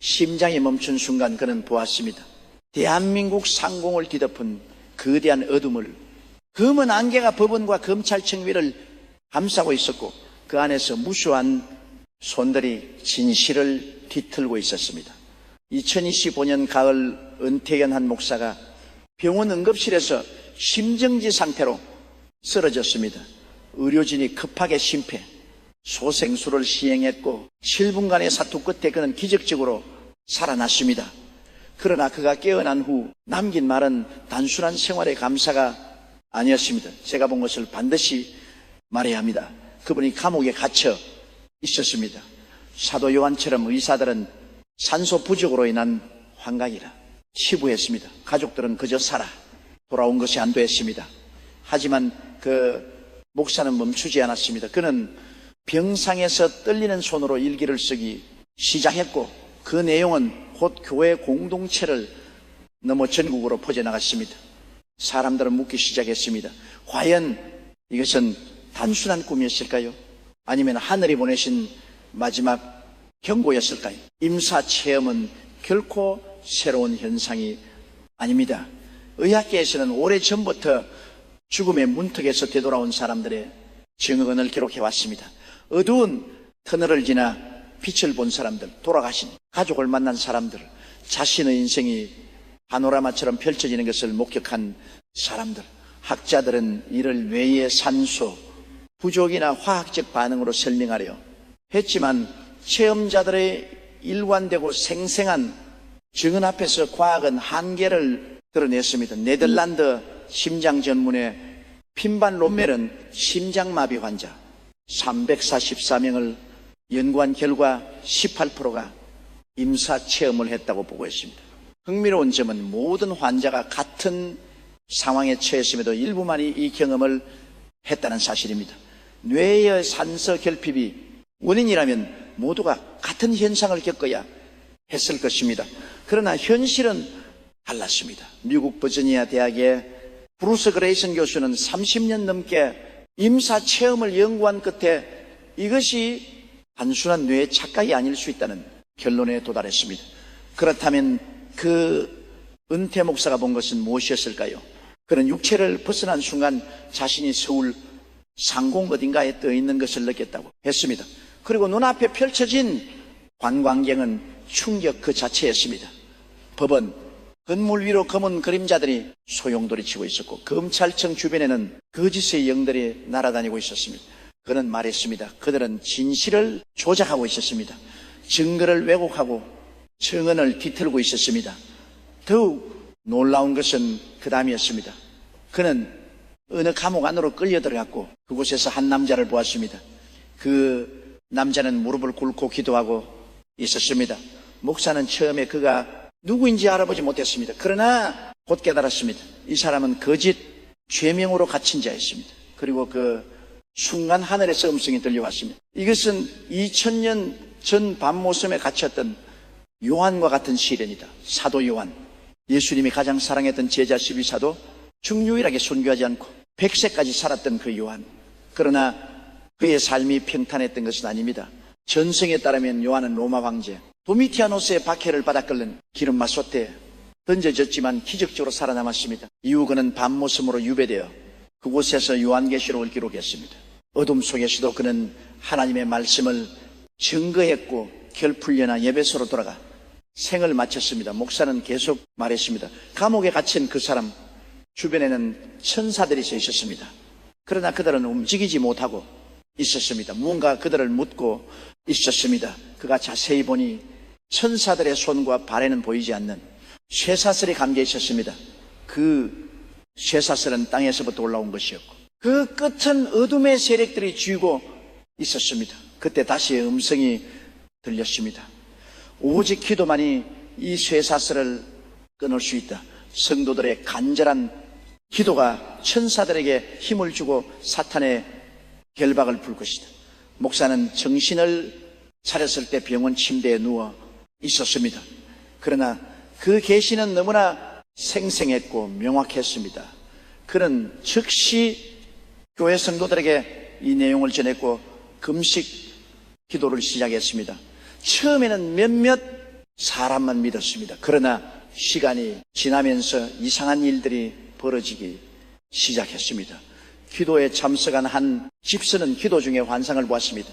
심장이 멈춘 순간 그는 보았습니다. 대한민국 상공을 뒤덮은 거대한 어둠을, 검은 안개가 법원과 검찰청 위를 감싸고 있었고 그 안에서 무수한 손들이 진실을 뒤틀고 있었습니다. 2025년 가을 은퇴한 한 목사가 병원 응급실에서 심정지 상태로 쓰러졌습니다. 의료진이 급하게 심폐, 소생술을 시행했고 7분간의 사투 끝에 그는 기적적으로 살아났습니다. 그러나 그가 깨어난 후 남긴 말은 단순한 생활의 감사가 아니었습니다. 제가 본 것을 반드시 말해야 합니다. 그분이 감옥에 갇혀 있었습니다. 사도 요한처럼 의사들은 산소 부족으로 인한 환각이라 치부했습니다. 가족들은 그저 살아 돌아온 것이 안 됐습니다. 하지만 그 목사는 멈추지 않았습니다. 그는 병상에서 떨리는 손으로 일기를 쓰기 시작했고 그 내용은 곧 교회 공동체를 넘어 전국으로 퍼져나갔습니다. 사람들은 묻기 시작했습니다. 과연 이것은 단순한 꿈이었을까요? 아니면 하늘이 보내신 마지막 경고였을까요? 임사체험은 결코 새로운 현상이 아닙니다. 의학계에서는 오래전부터 죽음의 문턱에서 되돌아온 사람들의 증언을 기록해 왔습니다. 어두운 터널을 지나 빛을 본 사람들, 돌아가신 가족을 만난 사람들, 자신의 인생이 파노라마처럼 펼쳐지는 것을 목격한 사람들, 학자들은 이를 뇌의 산소 부족이나 화학적 반응으로 설명하려 했지만 체험자들의 일관되고 생생한 증언 앞에서 과학은 한계를 드러냈습니다. 네덜란드 심장 전문의 핀반 롬멜은 심장마비 환자 344명을 연구한 결과 18%가 임사체험을 했다고 보고했습니다. 흥미로운 점은 모든 환자가 같은 상황에 처했음에도 일부만이 이 경험을 했다는 사실입니다. 뇌의 산소 결핍이 원인이라면 모두가 같은 현상을 겪어야 했을 것입니다. 그러나 현실은 달랐습니다. 미국 버지니아 대학의 브루스 그레이슨 교수는 30년 넘게 임사 체험을 연구한 끝에 이것이 단순한 뇌의 착각이 아닐 수 있다는 결론에 도달했습니다. 그렇다면 그 은퇴 목사가 본 것은 무엇이었을까요? 그는 육체를 벗어난 순간 자신이 서울 상공 어딘가에 떠 있는 것을 느꼈다고 했습니다. 그리고 눈앞에 펼쳐진 관광경은 충격 그 자체였습니다. 법원, 건물 위로 검은 그림자들이 소용돌이치고 있었고 검찰청 주변에는 거짓의 영들이 날아다니고 있었습니다. 그는 말했습니다. 그들은 진실을 조작하고 있었습니다. 증거를 왜곡하고 증언을 뒤틀고 있었습니다. 더욱 놀라운 것은 그 다음이었습니다. 그는 어느 감옥 안으로 끌려 들어갔고 그곳에서 한 남자를 보았습니다. 그 남자는 무릎을 꿇고 기도하고 있었습니다. 목사는 처음에 그가 누구인지 알아보지 못했습니다. 그러나 곧 깨달았습니다. 이 사람은 거짓 죄명으로 갇힌 자였습니다. 그리고 그 순간 하늘에서 음성이 들려왔습니다. 이것은 2000년 전 밤모섬에 갇혔던 요한과 같은 시련이다. 사도 요한, 예수님이 가장 사랑했던 제자 12사도 중 유일하게 순교하지 않고 100세까지 살았던 그 요한. 그러나 그의 삶이 평탄했던 것은 아닙니다. 전승에 따르면 요한은 로마 황제 도미티아노스의 박해를 받아 끓는 기름 마소떼에 던져졌지만 기적적으로 살아남았습니다. 이후 그는 밤모섬으로 유배되어 그곳에서 요한계시록을 기록했습니다. 어둠 속에서도 그는 하나님의 말씀을 증거했고 결풀려나 예배소로 돌아가 생을 마쳤습니다. 목사는 계속 말했습니다. 감옥에 갇힌 그 사람 주변에는 천사들이 서 있었습니다. 그러나 그들은 움직이지 못하고 있었습니다. 무언가 그들을 묻고 있었습니다. 그가 자세히 보니 천사들의 손과 발에는 보이지 않는 쇠사슬이 감겨 있었습니다. 그 쇠사슬은 땅에서부터 올라온 것이었고 그 끝은 어둠의 세력들이 쥐고 있었습니다. 그때 다시 음성이 들렸습니다. 오직 기도만이 이 쇠사슬을 끊을 수 있다. 성도들의 간절한 기도가 천사들에게 힘을 주고 사탄의 결박을 풀 것이다. 목사는 정신을 차렸을 때 병원 침대에 누워 있었습니다. 그러나 그 계시는 너무나 생생했고 명확했습니다. 그는 즉시 교회 성도들에게 이 내용을 전했고 금식 기도를 시작했습니다. 처음에는 몇몇 사람만 믿었습니다. 그러나 시간이 지나면서 이상한 일들이 벌어지기 시작했습니다. 기도에 참석한 한 집사는 기도 중에 환상을 보았습니다.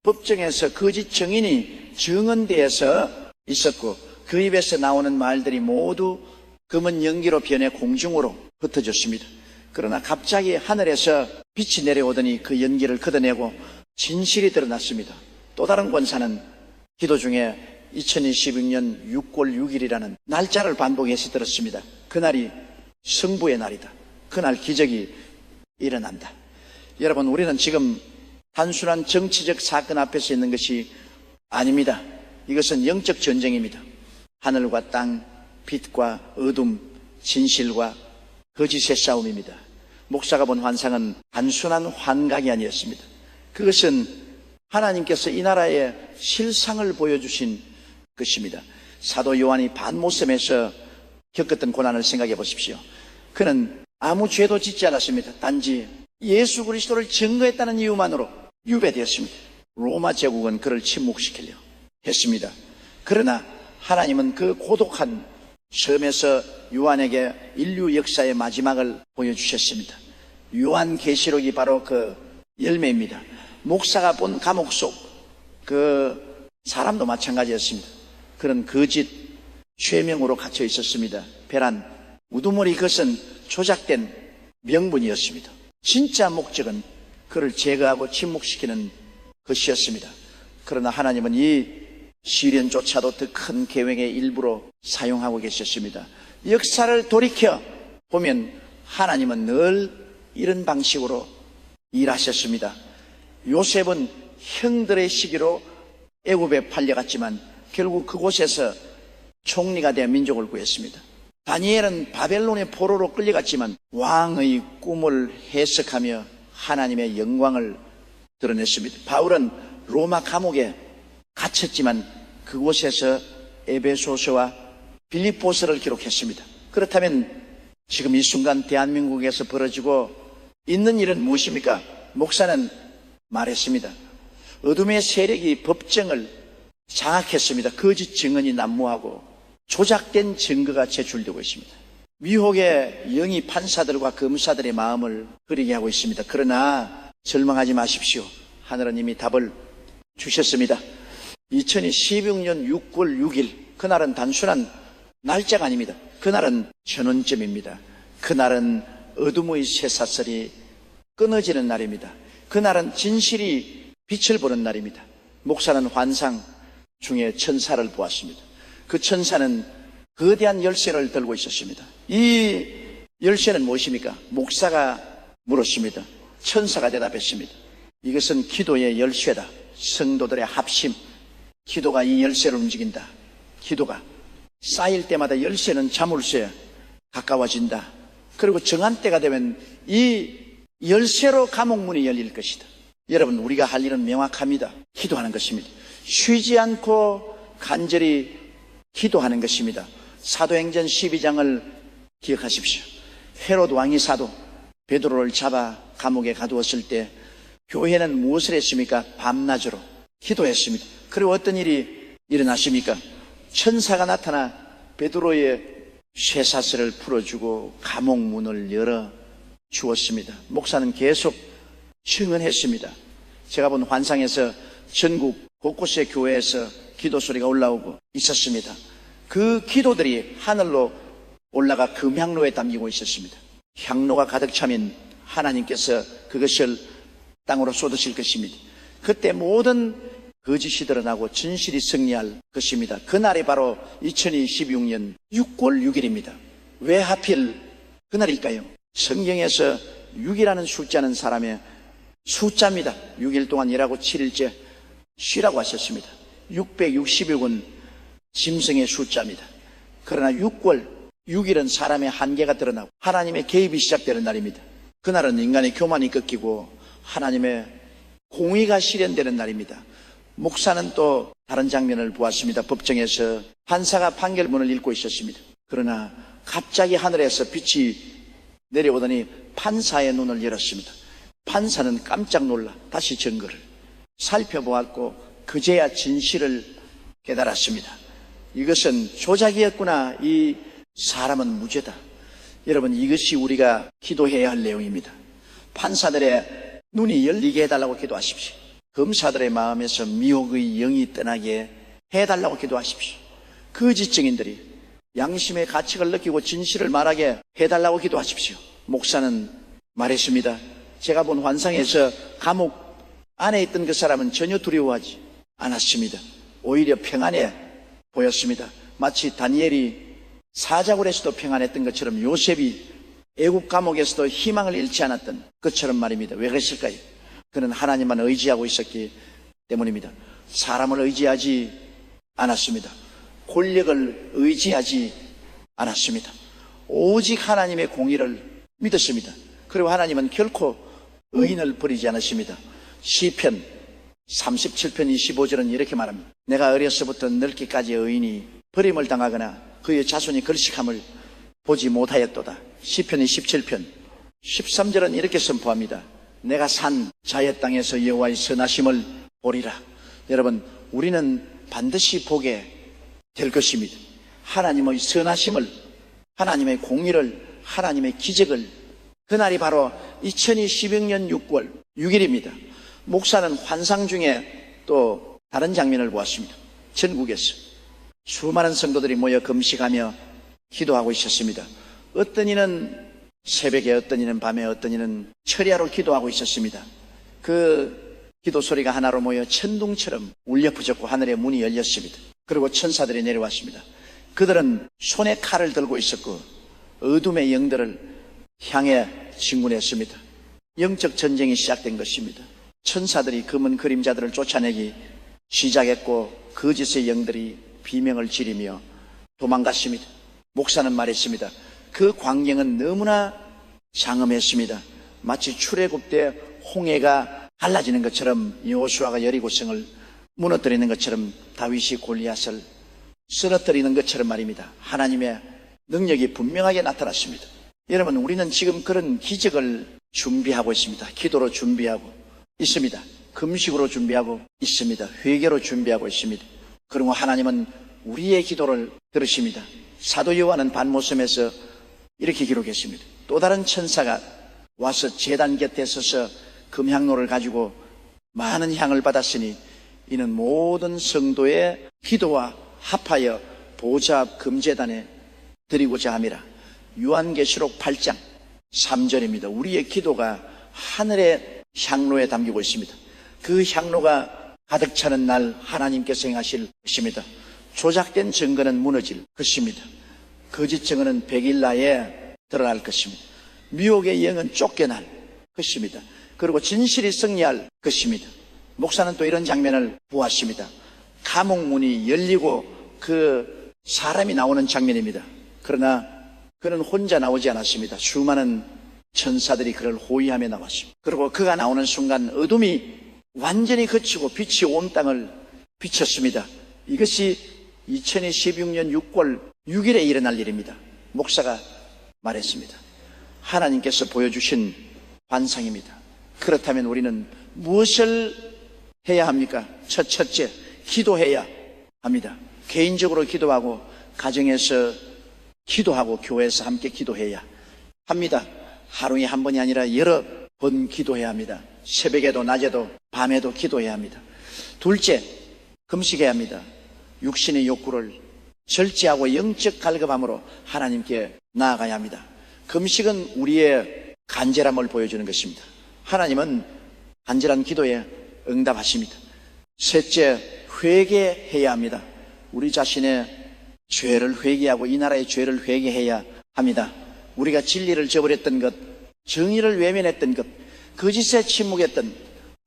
법정에서 거짓 증인이 증언대에서 있었고 그 입에서 나오는 말들이 모두 검은 연기로 변해 공중으로 흩어졌습니다. 그러나 갑자기 하늘에서 빛이 내려오더니 그 연기를 걷어내고 진실이 드러났습니다. 또 다른 권사는 기도 중에 2026년 6월 6일이라는 날짜를 반복해서 들었습니다. 그날이 성부의 날이다. 그날 기적이 일어난다. 여러분, 우리는 지금 단순한 정치적 사건 앞에서 있는 것이 아닙니다. 이것은 영적 전쟁입니다. 하늘과 땅, 빛과 어둠, 진실과 거짓의 싸움입니다. 목사가 본 환상은 단순한 환각이 아니었습니다. 그것은 하나님께서 이 나라에 실상을 보여주신 것입니다. 사도 요한이 반모섬에서 겪었던 고난을 생각해 보십시오. 그는 아무 죄도 짓지 않았습니다. 단지 예수 그리스도를 증거했다는 이유만으로 유배되었습니다. 로마 제국은 그를 침묵시키려 했습니다. 그러나 하나님은 그 고독한 섬에서 요한에게 인류 역사의 마지막을 보여주셨습니다. 요한계시록이 바로 그 열매입니다. 목사가 본 감옥 속 그 사람도 마찬가지였습니다. 그런 거짓 죄명으로 갇혀 있었습니다. 배란, 우두머리, 그것은 조작된 명분이었습니다. 진짜 목적은 그를 제거하고 침묵시키는 것이었습니다. 그러나 하나님은 이 시련조차도 더 큰 계획의 일부로 사용하고 계셨습니다. 역사를 돌이켜 보면 하나님은 늘 이런 방식으로 일하셨습니다. 요셉은 형들의 시기로 애굽에 팔려갔지만 결국 그곳에서 총리가 되어 민족을 구했습니다. 다니엘은 바벨론의 포로로 끌려갔지만 왕의 꿈을 해석하며 하나님의 영광을 드러냈습니다. 바울은 로마 감옥에 갇혔지만 그곳에서 에베소서와 빌립보서를 기록했습니다. 그렇다면 지금 이 순간 대한민국에서 벌어지고 있는 일은 무엇입니까? 목사는 말했습니다. 어둠의 세력이 법정을 장악했습니다. 거짓 증언이 난무하고 조작된 증거가 제출되고 있습니다. 미혹의 영이 판사들과 검사들의 마음을 흐리게 하고 있습니다. 그러나 절망하지 마십시오. 하늘은 이미 답을 주셨습니다. 2016년 6월 6일, 그날은 단순한 날짜가 아닙니다. 그날은 전원점입니다. 그날은 어둠의 쇠사슬이 끊어지는 날입니다. 그날은 진실이 빛을 보는 날입니다. 목사는 환상 중에 천사를 보았습니다. 그 천사는 거대한 열쇠를 들고 있었습니다. 이 열쇠는 무엇입니까? 목사가 물었습니다. 천사가 대답했습니다. 이것은 기도의 열쇠다. 성도들의 합심, 기도가 이 열쇠를 움직인다. 기도가 쌓일 때마다 열쇠는 자물쇠에 가까워진다. 그리고 정한 때가 되면 이 열쇠로 감옥문이 열릴 것이다. 여러분, 우리가 할 일은 명확합니다. 기도하는 것입니다. 쉬지 않고 간절히 기도하는 것입니다. 사도행전 12장을 기억하십시오. 헤롯 왕이 사도 베드로를 잡아 감옥에 가두었을 때 교회는 무엇을 했습니까? 밤낮으로 기도했습니다. 그리고 어떤 일이 일어났습니까? 천사가 나타나 베드로의 쇠사슬을 풀어주고 감옥 문을 열어 주었습니다. 목사는 계속 증언했습니다. 제가 본 환상에서 전국 곳곳의 교회에서 기도 소리가 올라오고 있었습니다. 그 기도들이 하늘로 올라가 금향로에 담기고 있었습니다. 향로가 가득 차면 하나님께서 그것을 땅으로 쏟으실 것입니다. 그때 모든 거짓이 드러나고 진실이 승리할 것입니다. 그날이 바로 2026년 6월 6일입니다. 왜 하필 그날일까요? 성경에서 6이라는 숫자는 사람의 숫자입니다. 6일 동안 일하고 7일째 쉬라고 하셨습니다. 660일은 짐승의 숫자입니다. 그러나 6월 6일은 사람의 한계가 드러나고 하나님의 개입이 시작되는 날입니다. 그날은 인간의 교만이 꺾이고 하나님의 공의가 실현되는 날입니다. 목사는 또 다른 장면을 보았습니다. 법정에서 판사가 판결문을 읽고 있었습니다. 그러나 갑자기 하늘에서 빛이 내려오더니 판사의 눈을 열었습니다. 판사는 깜짝 놀라 다시 증거를 살펴보았고 그제야 진실을 깨달았습니다. 이것은 조작이었구나. 이 사람은 무죄다. 여러분, 이것이 우리가 기도해야 할 내용입니다. 판사들의 눈이 열리게 해달라고 기도하십시오. 검사들의 마음에서 미혹의 영이 떠나게 해달라고 기도하십시오. 거짓 증인들이 양심의 가책을 느끼고 진실을 말하게 해달라고 기도하십시오. 목사는 말했습니다. 제가 본 환상에서 감옥 안에 있던 그 사람은 전혀 두려워하지 않았습니다. 오히려 평안해 보였습니다. 마치 다니엘이 사자굴에서도 평안했던 것처럼 요셉이 애국 감옥에서도 희망을 잃지 않았던 것처럼 말입니다. 왜 그랬을까요? 그는 하나님만 의지하고 있었기 때문입니다. 사람을 의지하지 않았습니다. 권력을 의지하지 않았습니다. 오직 하나님의 공의를 믿었습니다. 그리고 하나님은 결코 의인을 버리지 않으십니다. 시편 37편 25절은 이렇게 말합니다. 내가 어려서부터 늙기까지 의인이 버림을 당하거나 그의 자손이 걸식함을 보지 못하였도다. 시편 27편 13절은 이렇게 선포합니다. 내가 산 자의 땅에서 여호와의 선하심을 보리라. 여러분, 우리는 반드시 보게 될 것입니다. 하나님의 선하심을, 하나님의 공의를, 하나님의 기적을. 그날이 바로 2012년 6월 6일입니다. 목사는 환상 중에 또 다른 장면을 보았습니다. 전국에서 수많은 성도들이 모여 금식하며 기도하고 있었습니다. 어떤 이는 새벽에, 어떤 이는 밤에, 어떤 이는 철야로 기도하고 있었습니다. 그 기도 소리가 하나로 모여 천둥처럼 울려 퍼졌고 하늘의 문이 열렸습니다. 그리고 천사들이 내려왔습니다. 그들은 손에 칼을 들고 있었고 어둠의 영들을 향해 진군했습니다. 영적 전쟁이 시작된 것입니다. 천사들이 검은 그림자들을 쫓아내기 시작했고 거짓의 영들이 비명을 지르며 도망갔습니다. 목사는 말했습니다. 그 광경은 너무나 장엄했습니다. 마치 출애굽 때 홍해가 갈라지는 것처럼, 여호수아가 여리고성을 무너뜨리는 것처럼, 다윗이 골리앗을 쓰러뜨리는 것처럼 말입니다. 하나님의 능력이 분명하게 나타났습니다. 여러분, 우리는 지금 그런 기적을 준비하고 있습니다. 기도로 준비하고 있습니다. 금식으로 준비하고 있습니다. 회개로 준비하고 있습니다. 그리고 하나님은 우리의 기도를 들으십니다. 사도 요한은 반모섬에서 이렇게 기록했습니다. 또 다른 천사가 와서 제단 곁에 서서 금향로를 가지고 많은 향을 받았으니 이는 모든 성도의 기도와 합하여 보좌 앞 금제단에 드리고자 함이라. 요한계시록 8장 3절입니다. 우리의 기도가 하늘의 향로에 담기고 있습니다. 그 향로가 가득 차는 날 하나님께서 행하실 것입니다. 조작된 증거는 무너질 것입니다. 거짓 증거는 100일 나에 드러날 것입니다. 미혹의 영은 쫓겨날 것입니다. 그리고 진실이 승리할 것입니다. 목사는 또 이런 장면을 보았습니다. 감옥 문이 열리고 그 사람이 나오는 장면입니다. 그러나 그는 혼자 나오지 않았습니다. 수많은 천사들이 그를 호위하며 나왔습니다. 그리고 그가 나오는 순간 어둠이 완전히 그치고 빛이 온 땅을 비쳤습니다. 이것이 2016년 6월 6일에 일어날 일입니다. 목사가 말했습니다. 하나님께서 보여주신 환상입니다. 그렇다면 우리는 무엇을 해야 합니까? 첫째, 기도해야 합니다. 개인적으로 기도하고 가정에서 기도하고 교회에서 함께 기도해야 합니다. 하루에 한 번이 아니라 여러 번 기도해야 합니다. 새벽에도 낮에도 밤에도 기도해야 합니다. 둘째, 금식해야 합니다. 육신의 욕구를 절제하고 영적 갈급함으로 하나님께 나아가야 합니다. 금식은 우리의 간절함을 보여주는 것입니다. 하나님은 간절한 기도에 응답하십니다. 셋째, 회개해야 합니다. 우리 자신의 죄를 회개하고 이 나라의 죄를 회개해야 합니다. 우리가 진리를 저버렸던 것, 정의를 외면했던 것, 거짓에 침묵했던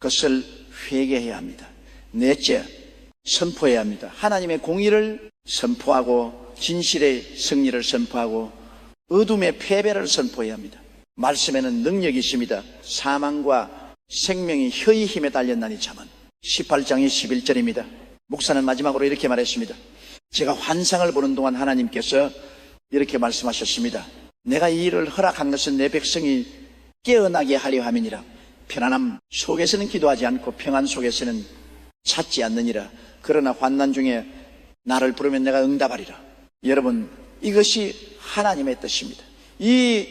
것을 회개해야 합니다. 넷째, 선포해야 합니다. 하나님의 공의를 선포하고 진실의 승리를 선포하고 어둠의 패배를 선포해야 합니다. 말씀에는 능력이 있습니다. 사망과 생명이 혀의 힘에 달렸나니 잠언 18장의 11절입니다. 목사는 마지막으로 이렇게 말했습니다. 제가 환상을 보는 동안 하나님께서 이렇게 말씀하셨습니다. 내가 이 일을 허락한 것은 내 백성이 깨어나게 하려 함이니라. 편안함 속에서는 기도하지 않고 평안 속에서는 찾지 않느니라. 그러나 환난 중에 나를 부르면 내가 응답하리라. 여러분, 이것이 하나님의 뜻입니다. 이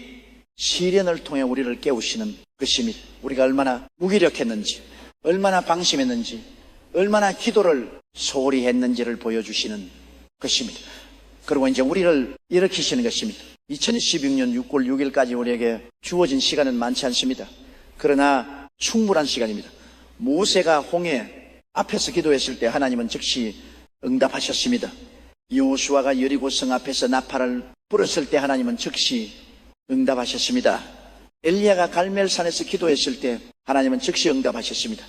시련을 통해 우리를 깨우시는 것입니다. 우리가 얼마나 무기력했는지, 얼마나 방심했는지, 얼마나 기도를 소홀히 했는지를 보여주시는 것입니다. 그리고 이제 우리를 일으키시는 것입니다. 2016년 6월 6일까지 우리에게 주어진 시간은 많지 않습니다. 그러나 충분한 시간입니다. 모세가 홍해 앞에서 기도했을 때 하나님은 즉시 응답하셨습니다. 여호수아가 여리고성 앞에서 나팔을 불었을 때 하나님은 즉시 응답하셨습니다. 엘리야가 갈멜산에서 기도했을 때 하나님은 즉시 응답하셨습니다.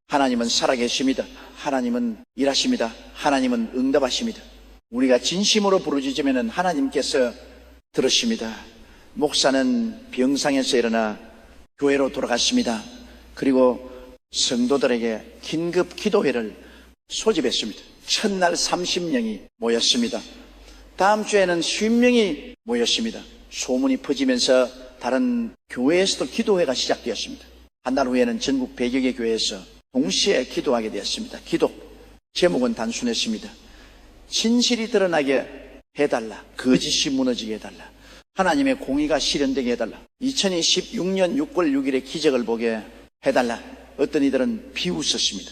하나님은 살아계십니다. 하나님은 일하십니다. 하나님은 응답하십니다. 우리가 진심으로 부르짖으면 하나님께서 들으십니다. 목사는 병상에서 일어나 교회로 돌아갔습니다. 그리고 성도들에게 긴급 기도회를 소집했습니다. 첫날 30명이 모였습니다. 다음 주에는 50명이 모였습니다. 소문이 퍼지면서 다른 교회에서도 기도회가 시작되었습니다. 한 달 후에는 전국 100여 개 교회에서 동시에 기도하게 되었습니다. 기도 제목은 단순했습니다. 진실이 드러나게 해달라. 거짓이 무너지게 해달라. 하나님의 공의가 실현되게 해달라. 2016년 6월 6일의 기적을 보게 해달라. 어떤 이들은 비웃었습니다.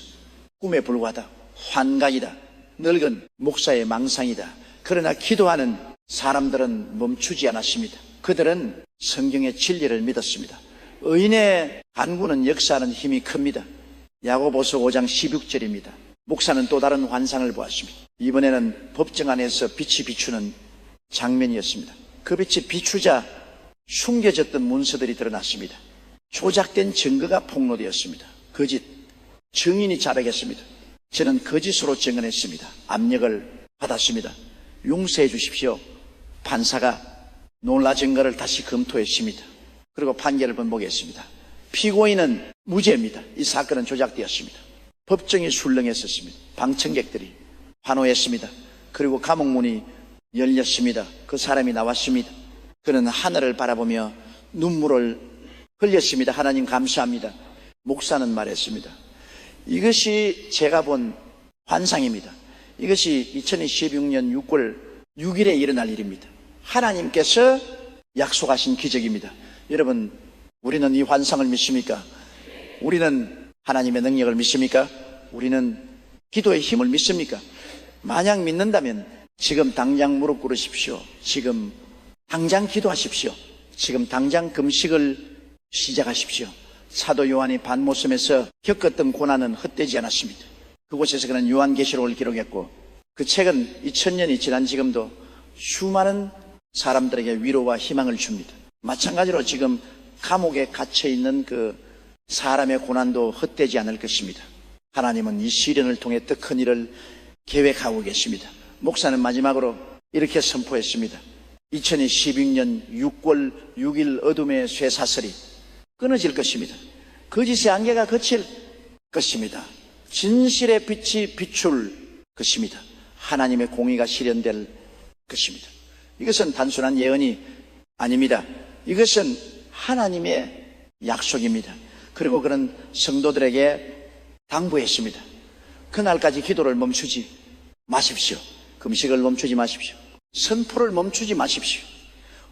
꿈에 불과하다. 환각이다. 늙은 목사의 망상이다. 그러나 기도하는 사람들은 멈추지 않았습니다. 그들은 성경의 진리를 믿었습니다. 의인의 간구는 역사하는 힘이 큽니다. 야고보서 5장 16절입니다. 목사는 또 다른 환상을 보았습니다. 이번에는 법정 안에서 빛이 비추는 장면이었습니다. 그 빛이 비추자 숨겨졌던 문서들이 드러났습니다. 조작된 증거가 폭로되었습니다. 거짓, 증인이 자백했습니다. 저는 거짓으로 증언했습니다. 압력을 받았습니다. 용서해 주십시오. 판사가 놀라 증거를 다시 검토했습니다. 그리고 판결을 번복했습니다. 피고인은 무죄입니다. 이 사건은 조작되었습니다. 법정이 술렁했었습니다. 방청객들이 환호했습니다. 그리고 감옥문이 열렸습니다. 그 사람이 나왔습니다. 그는 하늘을 바라보며 눈물을 흘렸습니다. 하나님 감사합니다. 목사는 말했습니다. 이것이 제가 본 환상입니다. 이것이 2016년 6월 6일에 일어날 일입니다. 하나님께서 약속하신 기적입니다. 여러분, 우리는 이 환상을 믿습니까? 우리는 하나님의 능력을 믿습니까? 우리는 기도의 힘을 믿습니까? 만약 믿는다면 지금 당장 무릎 꿇으십시오. 지금 당장 기도하십시오. 지금 당장 금식을 시작하십시오. 사도 요한이 반모섬에서 겪었던 고난은 헛되지 않았습니다. 그곳에서 그는 요한계시록을 기록했고 그 책은 2000년이 지난 지금도 수많은 사람들에게 위로와 희망을 줍니다. 마찬가지로 지금 감옥에 갇혀있는 그 사람의 고난도 헛되지 않을 것입니다. 하나님은 이 시련을 통해 더 큰 일을 계획하고 계십니다. 목사는 마지막으로 이렇게 선포했습니다. 2016년 6월 6일 어둠의 쇠사슬이 끊어질 것입니다. 거짓의 안개가 거칠 것입니다. 진실의 빛이 비출 것입니다. 하나님의 공의가 실현될 것입니다. 이것은 단순한 예언이 아닙니다. 이것은 하나님의 약속입니다. 그리고 그는 성도들에게 당부했습니다. 그날까지 기도를 멈추지 마십시오. 금식을 멈추지 마십시오. 선포를 멈추지 마십시오.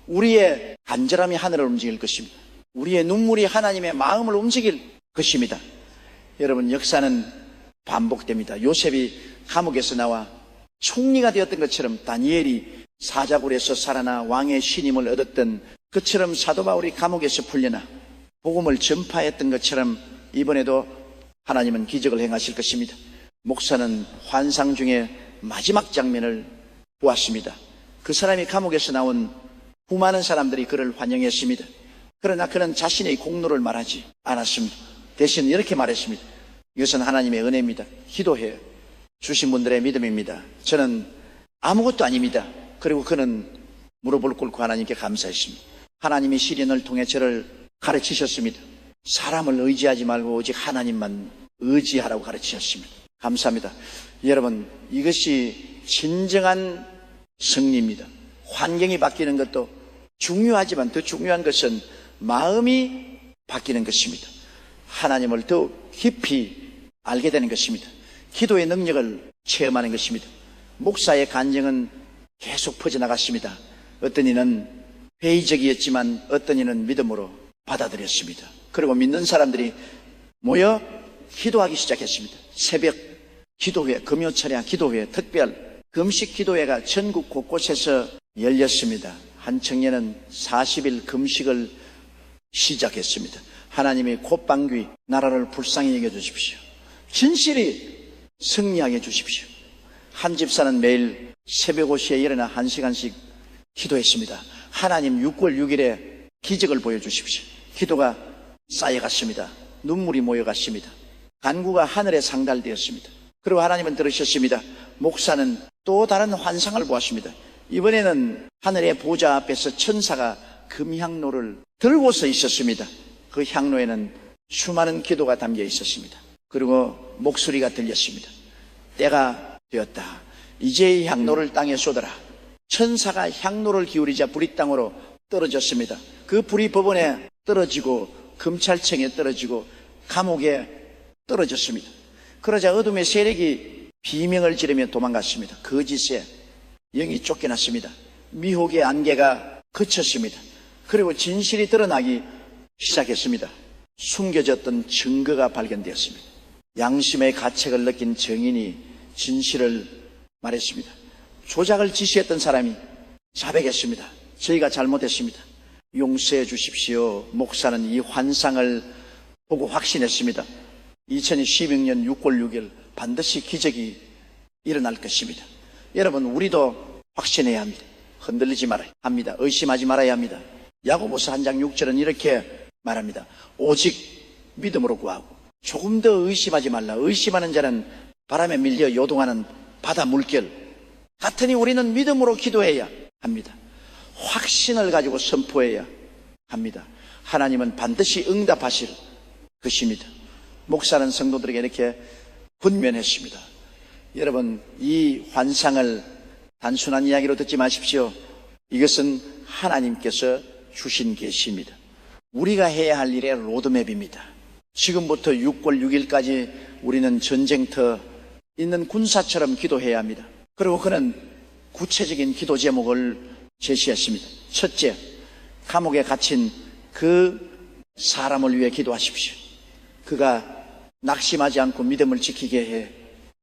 우리의 간절함이 하늘을 움직일 것입니다. 우리의 눈물이 하나님의 마음을 움직일 것입니다. 여러분, 역사는 반복됩니다. 요셉이 감옥에서 나와 총리가 되었던 것처럼 다니엘이 사자굴에서 살아나 왕의 신임을 얻었던 것처럼 사도 바울이 감옥에서 풀려나 복음을 전파했던 것처럼 이번에도 하나님은 기적을 행하실 것입니다. 목사는 환상 중에 마지막 장면을 보았습니다. 그 사람이 감옥에서 나온 수많은 사람들이 그를 환영했습니다. 그러나 그는 자신의 공로를 말하지 않았습니다. 대신 이렇게 말했습니다. 이것은 하나님의 은혜입니다. 기도해 주신 분들의 믿음입니다. 저는 아무것도 아닙니다. 그리고 그는 무릎을 꿇고 하나님께 감사했습니다. 하나님이 시련을 통해 저를 가르치셨습니다. 사람을 의지하지 말고 오직 하나님만 의지하라고 가르치셨습니다. 감사합니다. 여러분, 이것이 진정한 승리입니다. 환경이 바뀌는 것도 중요하지만 더 중요한 것은 마음이 바뀌는 것입니다. 하나님을 더 깊이 알게 되는 것입니다. 기도의 능력을 체험하는 것입니다. 목사의 간증은 계속 퍼져나갔습니다. 어떤 이는 회의적이었지만 어떤 이는 믿음으로 받아들였습니다. 그리고 믿는 사람들이 모여 기도하기 시작했습니다. 새벽 기도회, 금요철야 기도회, 특별 금식 기도회가 전국 곳곳에서 열렸습니다. 한 청년은 40일 금식을 시작했습니다. 하나님이 콧방귀 나라를 불쌍히 여겨주십시오. 진실이 승리하게 해주십시오. 한 집사는 매일 새벽 5시에 일어나 1시간씩 기도했습니다. 하나님 6월 6일에 기적을 보여주십시오. 기도가 쌓여갔습니다. 눈물이 모여갔습니다. 간구가 하늘에 상달되었습니다. 그리고 하나님은 들으셨습니다. 목사는 또 다른 환상을 보았습니다. 이번에는 하늘의 보좌 앞에서 천사가 금향로를 들고서 있었습니다. 그 향로에는 수많은 기도가 담겨 있었습니다. 그리고 목소리가 들렸습니다. 때가 되었다. 이제 이 향로를 땅에 쏟아라. 천사가 향로를 기울이자 불이 땅으로 떨어졌습니다. 그 불이 법원에 떨어지고 검찰청에 떨어지고 감옥에 떨어졌습니다. 그러자 어둠의 세력이 비명을 지르며 도망갔습니다. 거짓에 영이 쫓겨났습니다. 미혹의 안개가 그쳤습니다. 그리고 진실이 드러나기 시작했습니다. 숨겨졌던 증거가 발견되었습니다. 양심의 가책을 느낀 증인이 진실을 말했습니다. 조작을 지시했던 사람이 자백했습니다. 저희가 잘못했습니다. 용서해 주십시오. 목사는 이 환상을 보고 확신했습니다. 2016년 6월 6일 반드시 기적이 일어날 것입니다. 여러분, 우리도 확신해야 합니다. 흔들리지 말아야 합니다. 의심하지 말아야 합니다. 야고보서 1장 6절은 이렇게 말합니다. 오직 믿음으로 구하고 조금 더 의심하지 말라. 의심하는 자는 바람에 밀려 요동하는 바다 물결 같으니 우리는 믿음으로 기도해야 합니다. 확신을 가지고 선포해야 합니다. 하나님은 반드시 응답하실 것입니다. 목사는 성도들에게 이렇게 분면했습니다. 여러분, 이 환상을 단순한 이야기로 듣지 마십시오. 이것은 하나님께서 주신 계시입니다. 우리가 해야 할 일의 로드맵입니다. 지금부터 6월 6일까지 우리는 전쟁터 있는 군사처럼 기도해야 합니다. 그리고 그는 구체적인 기도 제목을 제시했습니다. 첫째, 감옥에 갇힌 그 사람을 위해 기도하십시오. 그가 낙심하지 않고 믿음을 지키게 해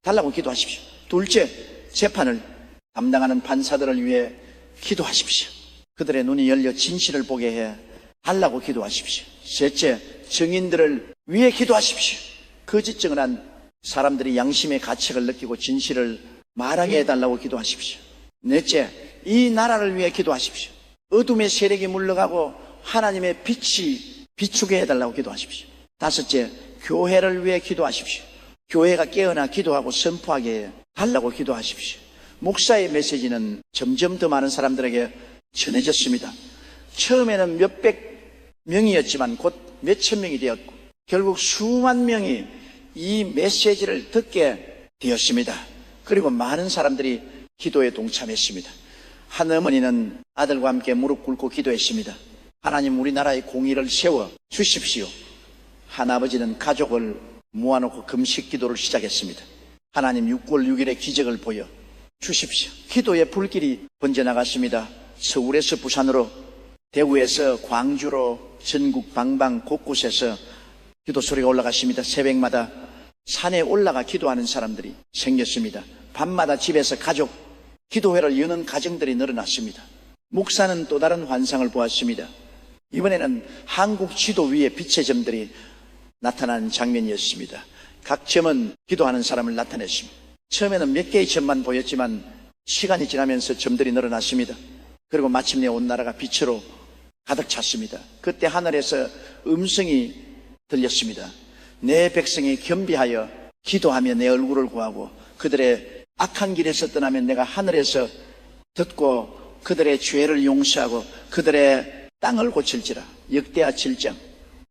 달라고 기도하십시오. 둘째, 재판을 담당하는 판사들을 위해 기도하십시오. 그들의 눈이 열려 진실을 보게 해 달라고 기도하십시오. 셋째, 증인들을 위해 기도하십시오. 거짓 증언한 사람들이 양심의 가책을 느끼고 진실을 말하게 해달라고 기도하십시오. 넷째, 이 나라를 위해 기도하십시오. 어둠의 세력이 물러가고 하나님의 빛이 비추게 해달라고 기도하십시오. 다섯째, 교회를 위해 기도하십시오. 교회가 깨어나 기도하고 선포하게 해달라고 기도하십시오. 목사의 메시지는 점점 더 많은 사람들에게 전해졌습니다. 처음에는 몇백 명이었지만 곧 몇천 명이 되었고 결국 수만 명이 이 메시지를 듣게 되었습니다. 그리고 많은 사람들이 기도에 동참했습니다. 한 어머니는 아들과 함께 무릎 꿇고 기도했습니다. 하나님, 우리나라의 공의를 세워 주십시오. 한 아버지는 가족을 모아놓고 금식 기도를 시작했습니다. 하나님, 6월 6일의 기적을 보여 주십시오. 기도의 불길이 번져나갔습니다. 서울에서 부산으로, 대구에서 광주로, 전국 방방 곳곳에서 기도 소리가 올라갔습니다. 새벽마다 산에 올라가 기도하는 사람들이 생겼습니다. 밤마다 집에서 가족 기도회를 여는 가정들이 늘어났습니다. 목사는 또 다른 환상을 보았습니다. 이번에는 한국 지도 위에 빛의 점들이 나타나는 장면이었습니다. 각 점은 기도하는 사람을 나타냈습니다. 처음에는 몇 개의 점만 보였지만 시간이 지나면서 점들이 늘어났습니다. 그리고 마침내 온 나라가 빛으로 가득 찼습니다. 그때 하늘에서 음성이 들렸습니다. 내 백성이 겸비하여 기도하며 내 얼굴을 구하고 그들의 악한 길에서 떠나면 내가 하늘에서 듣고 그들의 죄를 용서하고 그들의 땅을 고칠지라. 역대하 7장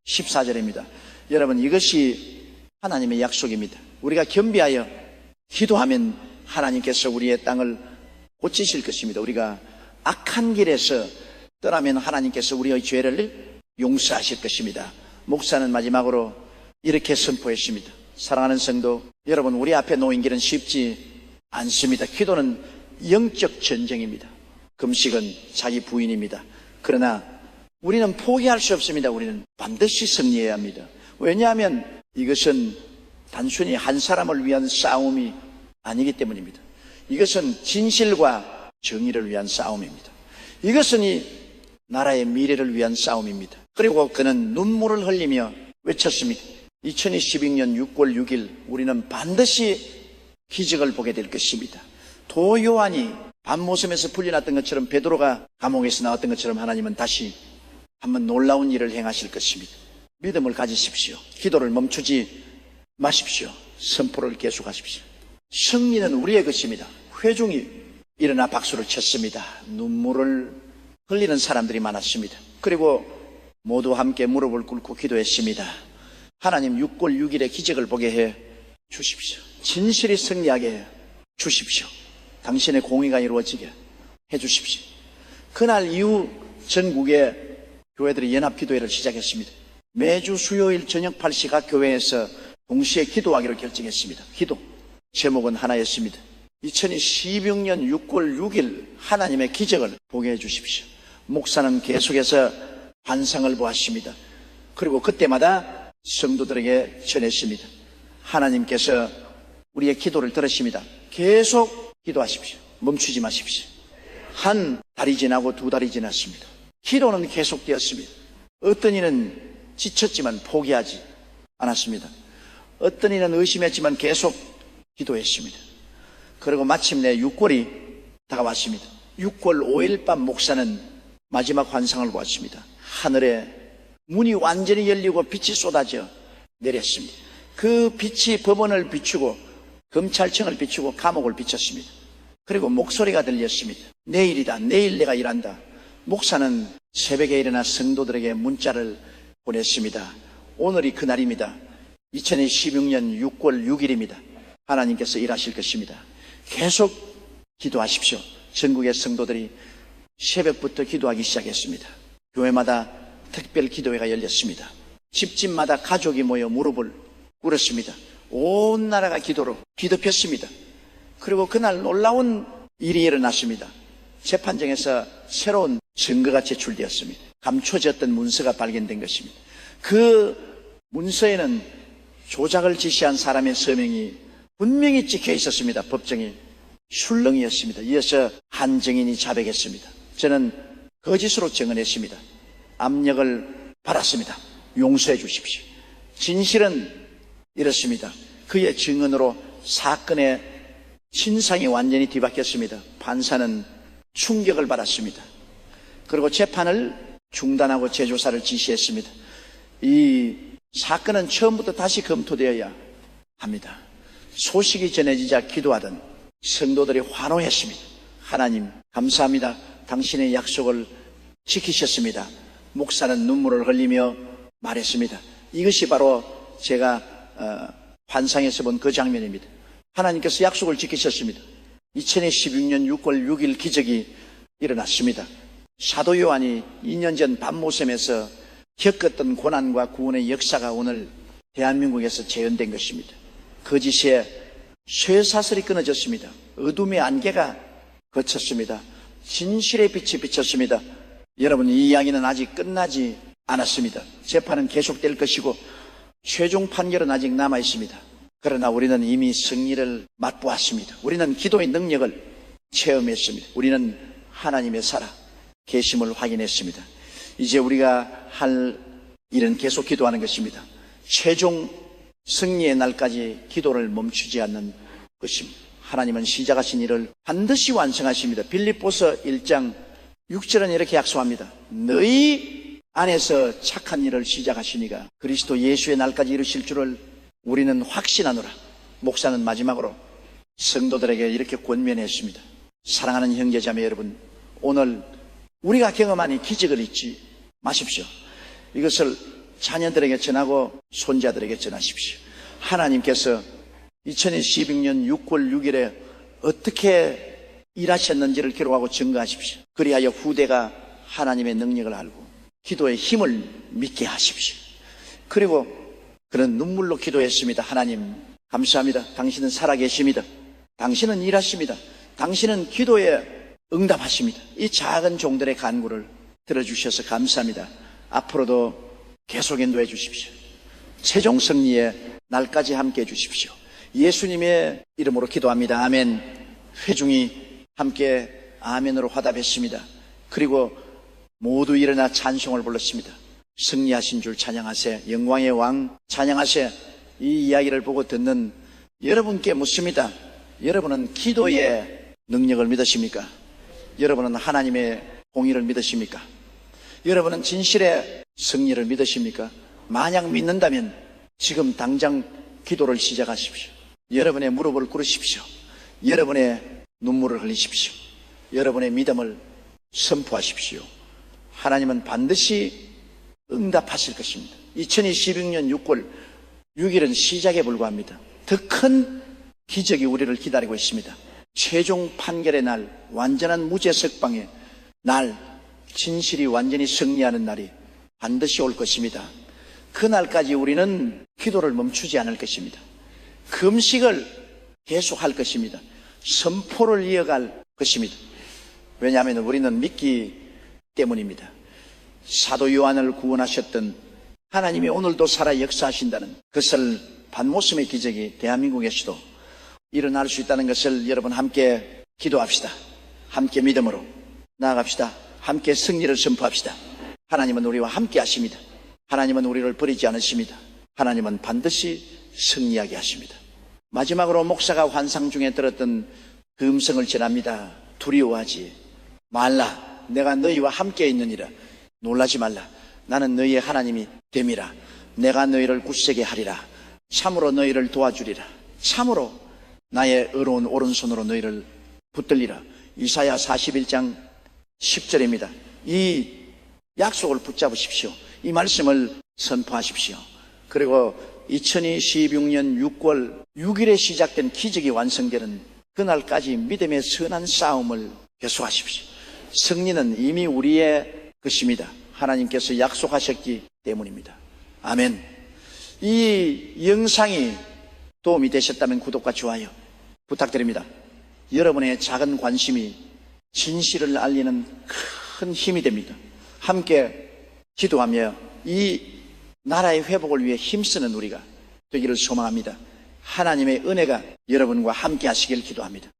14절입니다. 여러분, 이것이 하나님의 약속입니다. 우리가 겸비하여 기도하면 하나님께서 우리의 땅을 고치실 것입니다. 우리가 악한 길에서 떠나면 하나님께서 우리의 죄를 용서하실 것입니다. 목사는 마지막으로 이렇게 선포했습니다. 사랑하는 성도 여러분, 우리 앞에 놓인 길은 쉽지 않습니다. 기도는 영적 전쟁입니다. 금식은 자기 부인입니다. 그러나 우리는 포기할 수 없습니다. 우리는 반드시 승리해야 합니다. 왜냐하면 이것은 단순히 한 사람을 위한 싸움이 아니기 때문입니다. 이것은 진실과 정의를 위한 싸움입니다. 이것은 이 나라의 미래를 위한 싸움입니다. 그리고 그는 눈물을 흘리며 외쳤습니다. 2022년 6월 6일 우리는 반드시 기적을 보게 될 것입니다. 도 요한이 밤모섬에서 풀려났던 것처럼, 베드로가 감옥에서 나왔던 것처럼 하나님은 다시 한번 놀라운 일을 행하실 것입니다. 믿음을 가지십시오. 기도를 멈추지 마십시오. 선포를 계속하십시오. 승리는 우리의 것입니다. 회중이 일어나 박수를 쳤습니다. 눈물을 흘리는 사람들이 많았습니다. 그리고 모두 함께 무릎을 꿇고 기도했습니다. 하나님, 6월 6일에 기적을 보게 해 주십시오. 진실이 승리하게 해 주십시오. 당신의 공의가 이루어지게 해 주십시오. 그날 이후 전국의 교회들이 연합기도회를 시작했습니다. 매주 수요일 저녁 8시 각 교회에서 동시에 기도하기로 결정했습니다. 기도 제목은 하나였습니다. 2016년 6월 6일 하나님의 기적을 보게 해 주십시오. 목사는 계속해서 환상을 보았습니다. 그리고 그때마다 성도들에게 전했습니다. 하나님께서 우리의 기도를 들으십니다. 계속 기도하십시오. 멈추지 마십시오. 한 달이 지나고 두 달이 지났습니다. 기도는 계속되었습니다. 어떤 이는 지쳤지만 포기하지 않았습니다. 어떤 이는 의심했지만 계속 기도했습니다. 그리고 마침내 6월이 다가왔습니다. 6월 5일 밤 목사는 마지막 환상을 보았습니다. 하늘에 문이 완전히 열리고 빛이 쏟아져 내렸습니다. 그 빛이 법원을 비추고 검찰청을 비추고 감옥을 비췄습니다. 그리고 목소리가 들렸습니다. 내일이다. 내일 내가 일한다. 목사는 새벽에 일어나 성도들에게 문자를 보냈습니다. 오늘이 그날입니다. 2016년 6월 6일입니다. 하나님께서 일하실 것입니다. 계속 기도하십시오. 전국의 성도들이 새벽부터 기도하기 시작했습니다. 교회마다 특별 기도회가 열렸습니다. 집집마다 가족이 모여 무릎을 꿇었습니다. 온 나라가 기도로 뒤덮였습니다. 그리고 그날 놀라운 일이 일어났습니다. 재판정에서 새로운 증거가 제출되었습니다. 감춰졌던 문서가 발견된 것입니다. 그 문서에는 조작을 지시한 사람의 서명이 분명히 찍혀 있었습니다. 법정이 술렁이었습니다. 이어서 한 증인이 자백했습니다. 저는 거짓으로 증언했습니다. 압력을 받았습니다. 용서해 주십시오. 진실은 이렇습니다. 그의 증언으로 사건의 진상이 완전히 뒤바뀌었습니다. 판사는 충격을 받았습니다. 그리고 재판을 중단하고 재조사를 지시했습니다. 이 사건은 처음부터 다시 검토되어야 합니다. 소식이 전해지자 기도하던 성도들이 환호했습니다. 하나님 감사합니다. 당신의 약속을 지키셨습니다. 목사는 눈물을 흘리며 말했습니다. 이것이 바로 제가 환상에서 본 그 장면입니다. 하나님께서 약속을 지키셨습니다. 2016년 6월 6일 기적이 일어났습니다. 사도 요한이 2년 전 밤모섬에서 겪었던 고난과 구원의 역사가 오늘 대한민국에서 재현된 것입니다. 거짓의 쇠사슬이 끊어졌습니다. 어둠의 안개가 거쳤습니다. 진실의 빛이 비쳤습니다. 여러분, 이 이야기는 아직 끝나지 않았습니다. 재판은 계속될 것이고 최종 판결은 아직 남아 있습니다. 그러나 우리는 이미 승리를 맛보았습니다. 우리는 기도의 능력을 체험했습니다. 우리는 하나님의 살아 계심을 확인했습니다. 이제 우리가 할 일은 계속 기도하는 것입니다. 최종 승리의 날까지 기도를 멈추지 않는 것입니다. 하나님은 시작하신 일을 반드시 완성하십니다. 빌립보서 1장 6절은 이렇게 약속합니다. 너희 안에서 착한 일을 시작하시니가 그리스도 예수의 날까지 이루실 줄을 우리는 확신하노라. 목사는 마지막으로 성도들에게 이렇게 권면했습니다. 사랑하는 형제자매 여러분, 오늘 우리가 경험한 이 기적을 잊지 마십시오. 이것을 자녀들에게 전하고 손자들에게 전하십시오. 하나님께서 2016년 6월 6일에 어떻게 일하셨는지를 기록하고 증거하십시오. 그리하여 후대가 하나님의 능력을 알고 기도의 힘을 믿게 하십시오. 그리고 그런 눈물로 기도했습니다. 하나님 감사합니다. 당신은 살아계십니다. 당신은 일하십니다. 당신은 기도에 응답하십니다. 이 작은 종들의 간구를 들어주셔서 감사합니다. 앞으로도 계속 인도해 주십시오. 최종 승리의 날까지 함께 해 주십시오. 예수님의 이름으로 기도합니다. 아멘. 회중이 함께 아멘으로 화답했습니다. 그리고 모두 일어나 찬송을 불렀습니다. 승리하신 줄 찬양하세, 영광의 왕 찬양하세. 이 이야기를 보고 듣는 여러분께 묻습니다. 여러분은 기도의 능력을 믿으십니까? 여러분은 하나님의 공의를 믿으십니까? 여러분은 진실의 승리를 믿으십니까? 만약 믿는다면 지금 당장 기도를 시작하십시오. 여러분의 무릎을 꿇으십시오. 여러분의 눈물을 흘리십시오. 여러분의 믿음을 선포하십시오. 하나님은 반드시 응답하실 것입니다. 2026년 6월 6일은 시작에 불과합니다. 더 큰 기적이 우리를 기다리고 있습니다. 최종 판결의 날, 완전한 무죄 석방의 날, 진실이 완전히 승리하는 날이 반드시 올 것입니다. 그날까지 우리는 기도를 멈추지 않을 것입니다. 금식을 계속할 것입니다. 선포를 이어갈 것입니다. 왜냐하면 우리는 믿기 때문입니다. 사도 요한을 구원하셨던 하나님이 오늘도 살아 역사하신다는 그것을 반모섬의 기적이 대한민국에서도 일어날 수 있다는 것을 여러분 함께 기도합시다. 함께 믿음으로 나아갑시다. 함께 승리를 선포합시다. 하나님은 우리와 함께 하십니다. 하나님은 우리를 버리지 않으십니다. 하나님은 반드시 승리하게 하십니다. 마지막으로 목사가 환상 중에 들었던 그 음성을 전합니다. 두려워하지 말라. 내가 너희와 함께 있느니라. 놀라지 말라. 나는 너희의 하나님이 됨이라. 내가 너희를 굳세게 하리라. 참으로 너희를 도와주리라. 참으로 나의 의로운 오른손으로 너희를 붙들리라. 이사야 41장 10절입니다. 이 약속을 붙잡으십시오. 이 말씀을 선포하십시오. 그리고 2026년 6월 6일에 시작된 기적이 완성되는 그날까지 믿음의 선한 싸움을 계속하십시오. 승리는 이미 우리의 것입니다. 하나님께서 약속하셨기 때문입니다. 아멘. 이 영상이 도움이 되셨다면 구독과 좋아요 부탁드립니다. 여러분의 작은 관심이 진실을 알리는 큰 힘이 됩니다. 함께 기도하며 이 나라의 회복을 위해 힘쓰는 우리가 되기를 소망합니다. 하나님의 은혜가 여러분과 함께 하시길 기도합니다.